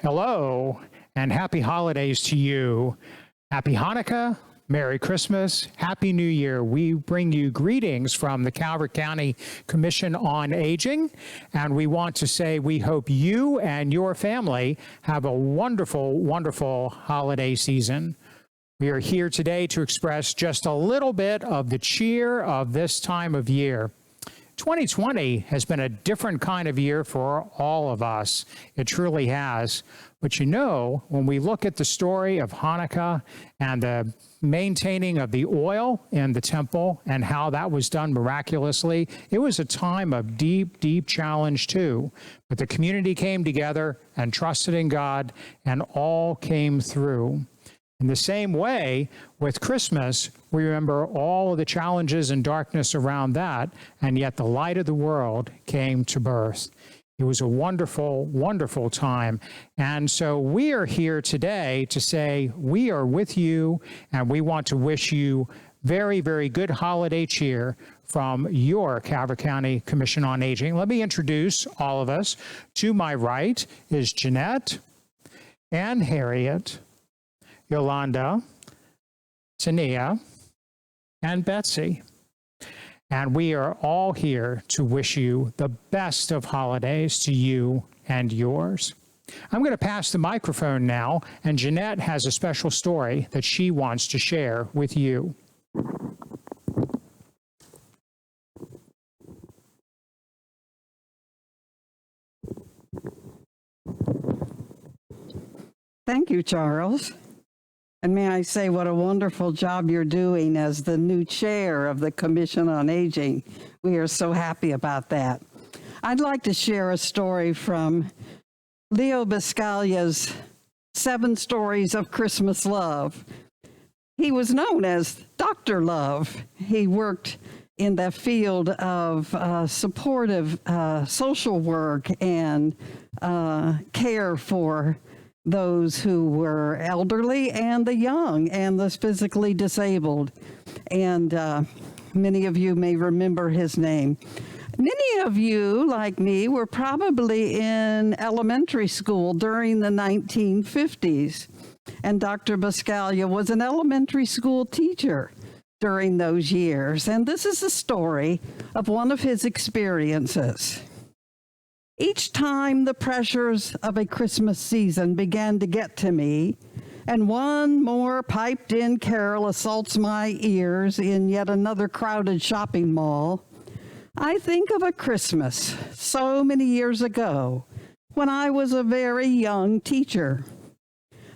Hello, and happy holidays to you. Happy Hanukkah, Merry Christmas, Happy New Year. We bring you greetings from the Calvert County Commission on Aging, and we want to say we hope you and your family have a wonderful, wonderful holiday season. We are here today to express just a little bit of the cheer of this time of year. 2020 has been a different kind of year for all of us. It truly has. But you know, when we look at the story of Hanukkah and the maintaining of the oil in the temple and how that was done miraculously, it was a time of deep, deep challenge too. But the community came together and trusted in God, and all came through. In the same way, with Christmas, we remember all of the challenges and darkness around that, and yet the light of the world came to birth. It was a wonderful, wonderful time. And so we are here today to say we are with you, and we want to wish you very, very good holiday cheer from your Calvert County Commission on Aging. Let me introduce all of us. To my right is Jeanette and Harriet, Yolanda, Tania, and Betsy. And we are all here to wish you the best of holidays to you and yours. I'm going to pass the microphone now, and Jeanette has a special story that she wants to share with you. Thank you, Charles. And may I say what a wonderful job you're doing as the new chair of the Commission on Aging. We are so happy about that. I'd like to share a story from Leo Biscaglia's 7 Stories of Christmas Love. He was known as Dr. Love. He worked in the field of supportive social work and care for those who were elderly and the young and the physically disabled. And many of you may remember his name. Many of you, like me, were probably in elementary school during the 1950s. And Dr. Biscaglia was an elementary school teacher during those years. And this is the story of one of his experiences. Each time the pressures of a Christmas season began to get to me, and one more piped-in carol assaults my ears in yet another crowded shopping mall, I think of a Christmas so many years ago when I was a very young teacher.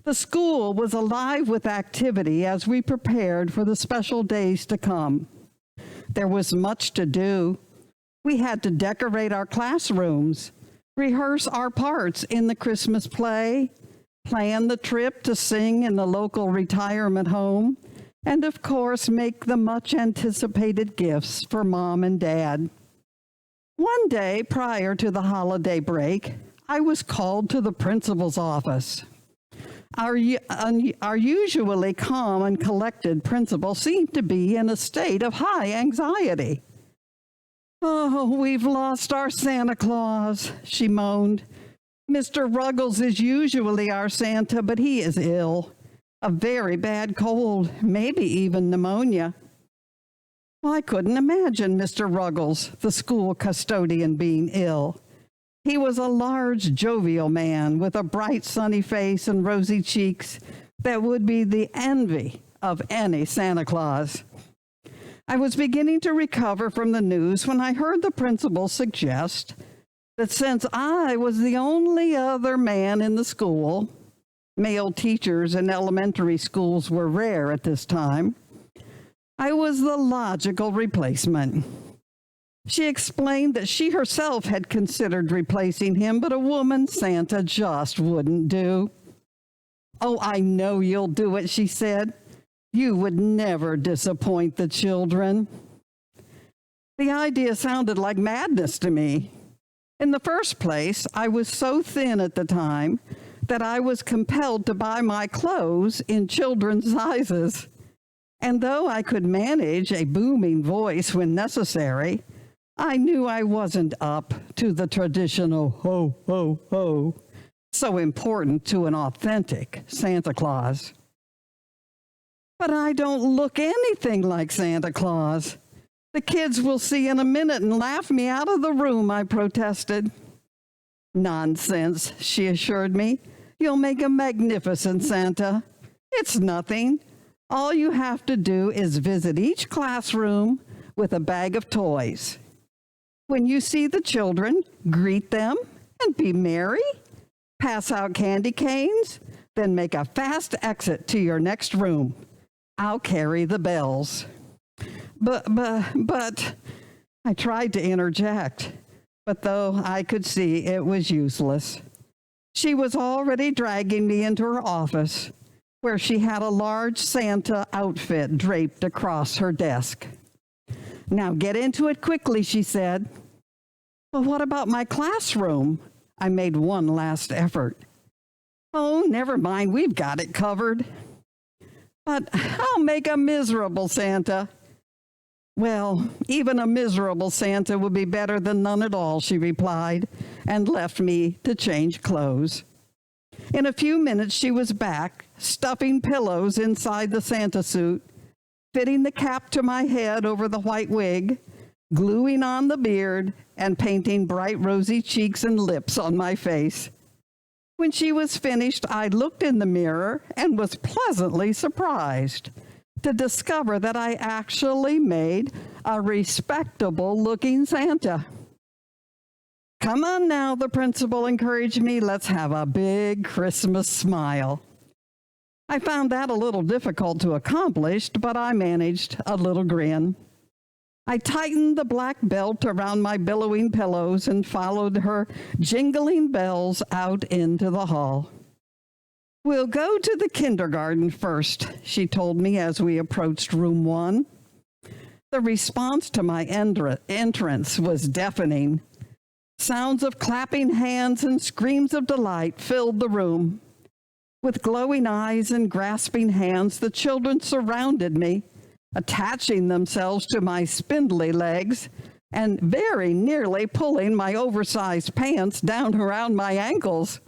The school was alive with activity as we prepared for the special days to come. There was much to do. We had to decorate our classrooms, rehearse our parts in the Christmas play, plan the trip to sing in the local retirement home, and of course, make the much anticipated gifts for Mom and Dad. One day prior to the holiday break, I was called to the principal's office. Our usually calm and collected principal seemed to be in a state of high anxiety. "Oh, we've lost our Santa Claus," she moaned. "Mr. Ruggles is usually our Santa, but he is ill. A very bad cold, maybe even pneumonia." Well, I couldn't imagine Mr. Ruggles, the school custodian, being ill. He was a large, jovial man with a bright, sunny face and rosy cheeks that would be the envy of any Santa Claus. I was beginning to recover from the news when I heard the principal suggest that since I was the only other man in the school, male teachers in elementary schools were rare at this time, I was the logical replacement. She explained that she herself had considered replacing him, but a woman Santa just wouldn't do. "Oh, I know you'll do it," she said. "You would never disappoint the children." The idea sounded like madness to me. In the first place, I was so thin at the time that I was compelled to buy my clothes in children's sizes. And though I could manage a booming voice when necessary, I knew I wasn't up to the traditional ho, ho, ho. so important to an authentic Santa Claus. But I don't look anything like Santa Claus. The kids will see in a minute and laugh me out of the room, I protested. Nonsense, she assured me. You'll make a magnificent Santa. It's nothing. All you have to do is visit each classroom with a bag of toys. When you see the children, greet them and be merry. Pass out candy canes, then make a fast exit to your next room. I'll carry the bells. But, I tried to interject, but though I could see it was useless. She was already dragging me into her office, where she had a large Santa outfit draped across her desk. Now get into it quickly, she said. Well, what about my classroom? I made one last effort. Oh, never mind, we've got it covered. But I'll make a miserable Santa. Well, even a miserable Santa would be better than none at all, she replied, and left me to change clothes. In a few minutes, she was back, stuffing pillows inside the Santa suit, fitting the cap to my head over the white wig, gluing on the beard, and painting bright rosy cheeks and lips on my face. When she was finished, I looked in the mirror and was pleasantly surprised to discover that I actually made a respectable-looking Santa. Come on now, the principal encouraged me. Let's have a big Christmas smile. I found that a little difficult to accomplish, but I managed a little grin. I tightened the black belt around my billowing pillows and followed her jingling bells out into the hall. We'll go to the kindergarten first, she told me as we approached room 1. The response to my entrance was deafening. Sounds of clapping hands and screams of delight filled the room. With glowing eyes and grasping hands, the children surrounded me, attaching themselves to my spindly legs and very nearly pulling my oversized pants down around my ankles.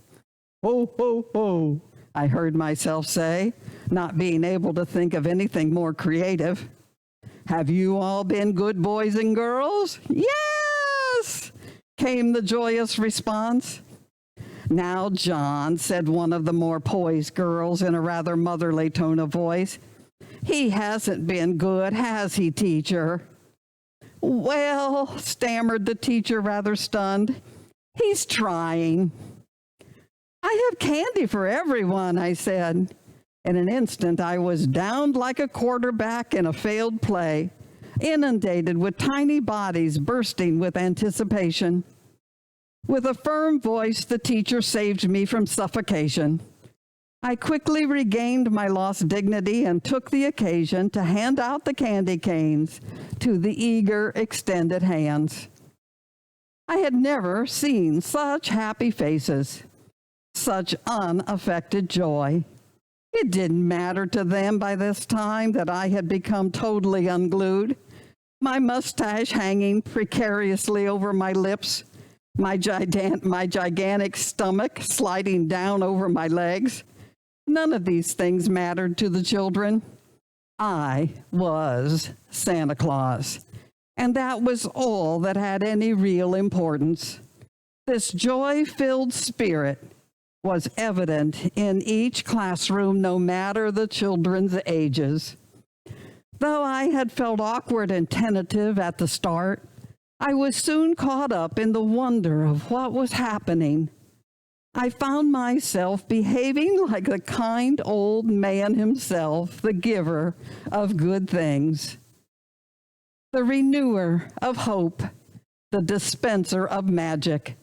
Ho, ho, ho, I heard myself say, not being able to think of anything more creative. Have you all been good boys and girls? Yes, came the joyous response. Now, John, said one of the more poised girls in a rather motherly tone of voice, he hasn't been good, has he, teacher? Well, stammered the teacher, rather stunned, he's trying. I have candy for everyone, I said. In an instant, I was downed like a quarterback in a failed play, inundated with tiny bodies bursting with anticipation. With a firm voice, the teacher saved me from suffocation. I quickly regained my lost dignity and took the occasion to hand out the candy canes to the eager, extended hands. I had never seen such happy faces, such unaffected joy. It didn't matter to them by this time that I had become totally unglued, my mustache hanging precariously over my lips, my gigantic stomach sliding down over my legs. None of these things mattered to the children. I was Santa Claus, and that was all that had any real importance. This joy-filled spirit was evident in each classroom, no matter the children's ages. Though I had felt awkward and tentative at the start, I was soon caught up in the wonder of what was happening. I found myself behaving like the kind old man himself, the giver of good things, the renewer of hope, the dispenser of magic.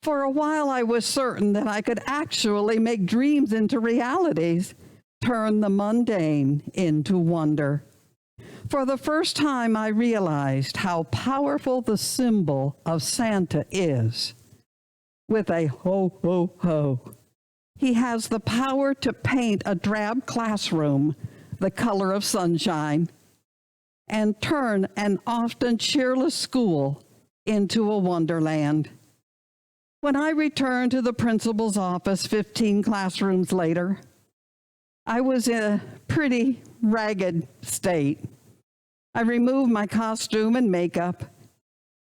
For a while, I was certain that I could actually make dreams into realities, turn the mundane into wonder. For the first time, I realized how powerful the symbol of Santa is. With a ho, ho, ho, he has the power to paint a drab classroom the color of sunshine and turn an often cheerless school into a wonderland. When I returned to the principal's office 15 classrooms later, I was in a pretty ragged state. I removed my costume and makeup.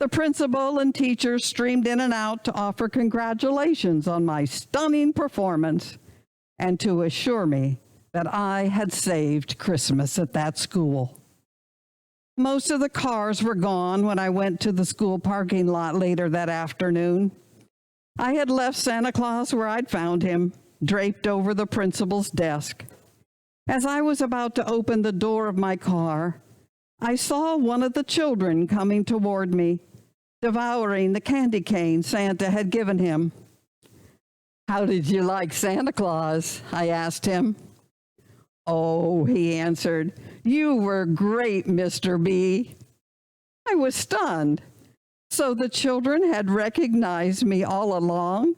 The principal and teachers streamed in and out to offer congratulations on my stunning performance and to assure me that I had saved Christmas at that school. Most of the cars were gone when I went to the school parking lot later that afternoon. I had left Santa Claus where I'd found him, draped over the principal's desk. As I was about to open the door of my car, I saw one of the children coming toward me, devouring the candy cane Santa had given him. "How did you like Santa Claus?" I asked him. "Oh," he answered, "you were great, Mr. B." I was stunned. So the children had recognized me all along,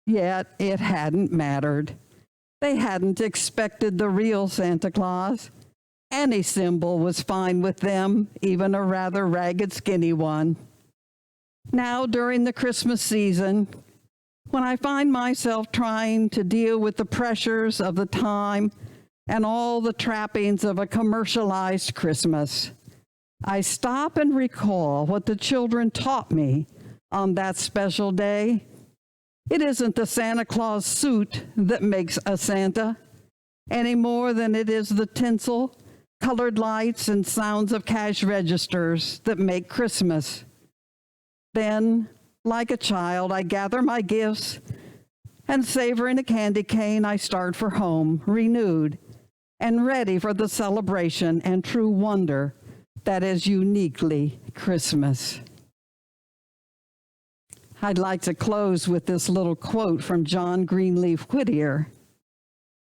yet it hadn't mattered. They hadn't expected the real Santa Claus. Any symbol was fine with them, even a rather ragged, skinny one. Now, during the Christmas season, when I find myself trying to deal with the pressures of the time and all the trappings of a commercialized Christmas, I stop and recall what the children taught me on that special day. It isn't the Santa Claus suit that makes a Santa, any more than it is the tinsel, colored lights, and sounds of cash registers that make Christmas. Then, like a child, I gather my gifts, and savoring a candy cane, I start for home, renewed and ready for the celebration and true wonder that is uniquely Christmas. I'd like to close with this little quote from John Greenleaf Whittier.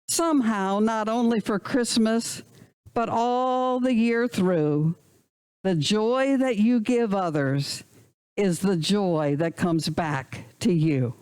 "Somehow, not only for Christmas, but all the year through, the joy that you give others is the joy that comes back to you."